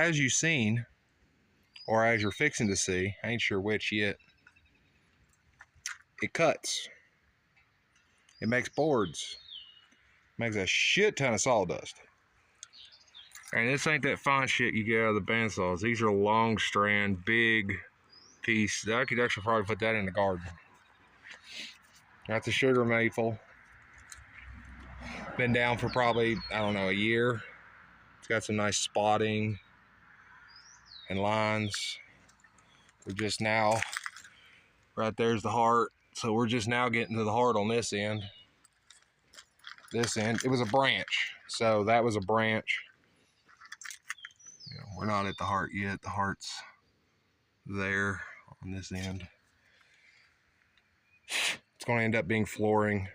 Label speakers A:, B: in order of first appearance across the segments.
A: as you've seen, or as you're fixing to see, I ain't sure which yet, it cuts. It makes boards. Makes a shit ton of sawdust. And this ain't that fine shit you get out of the bandsaws. These are long strand, big piece. I could actually probably put that in the garden. That's a sugar maple. Been down for probably, I don't know, a year. It's got some nice spotting and lines. We're just now, right there's the heart. So we're just now getting to the heart on this end. This end, it was a branch. So that was a branch. You know, we're not at the heart yet. The heart's there on this end. It's going to end up being flooring.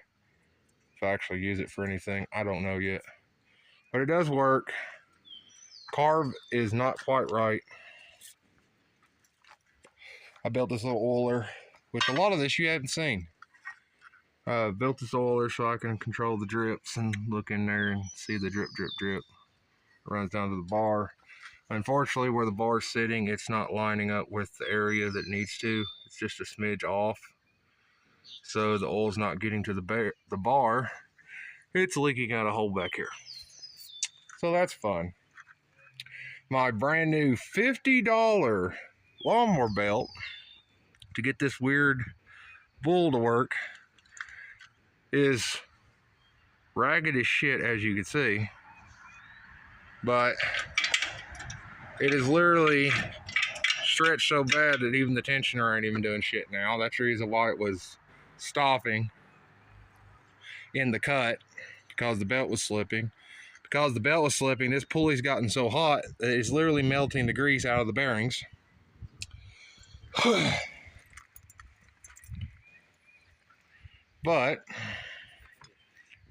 A: If I actually use it for anything, I don't know yet. But it does work. Carve is not quite right. I built this little oiler, which a lot of this you haven't seen. Built this oiler so I can control the drips and look in there and see the drip, drip, drip. It runs down to the bar. Unfortunately, where the bar's sitting, it's not lining up with the area that needs to. It's just a smidge off. So the oil's not getting to the bar. It's leaking out a hole back here. So that's fun. My brand new $50 lawnmower belt to get this weird bull to work is ragged as shit, as you can see. But it is literally stretched so bad that even the tensioner ain't even doing shit now. That's the reason why it was stopping in the cut, because the belt was slipping. Because the belt was slipping, this pulley's gotten so hot that it's literally melting the grease out of the bearings. But,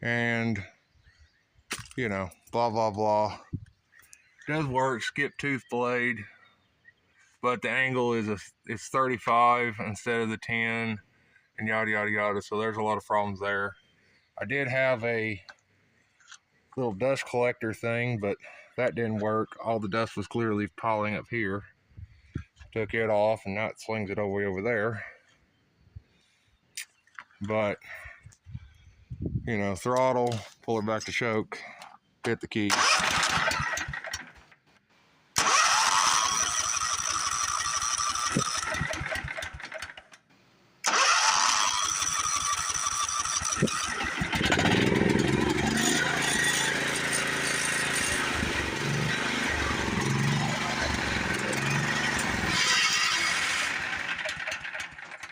A: and, you know, blah, blah, blah. Does work, skip tooth blade, but the angle is it's 35 instead of the 10, and yada, yada, yada. So there's a lot of problems there. I did have a little dust collector thing, but that didn't work. All the dust was clearly piling up here. Took it off, and now it slings it way over there. But, you know, throttle, pull it back to choke, hit the key.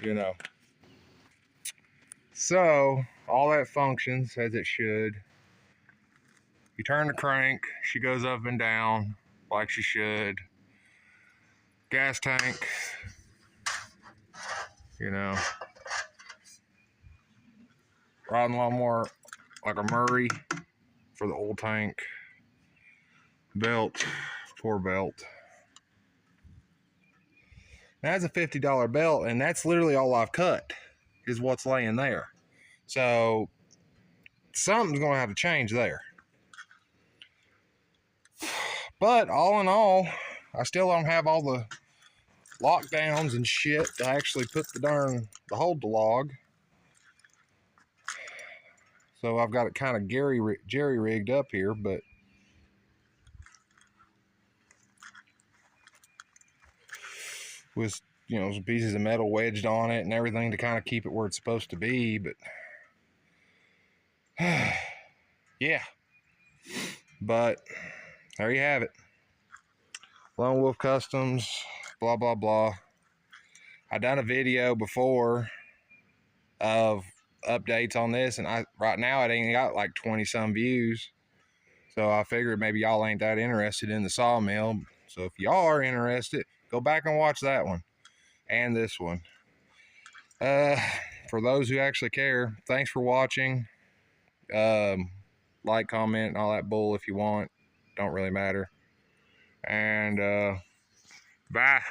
A: You know, so all that functions as it should. You turn the crank, she goes up and down like she should. Gas tank, you know, riding lawnmower like a Murray for the old tank. Belt, poor belt. That's a $50 belt, and that's literally all I've cut, is what's laying there. So something's going to have to change there. But all in all, I still don't have all the lockdowns and shit to actually put the hold the log. So I've got it kind of jerry rigged up here, but with, you know, some pieces of metal wedged on it and everything to kind of keep it where it's supposed to be. But yeah, but there you have it. Lone Wolf Customs, blah, blah, blah. I done a video before of updates on this, and right now it ain't got like 20 some views. So I figured maybe y'all ain't that interested in the Sawmill. So if y'all are interested, go back and watch that one and this one. For those who actually care, thanks for watching. Like, comment, and all that bull if you want. Don't really matter. And bye.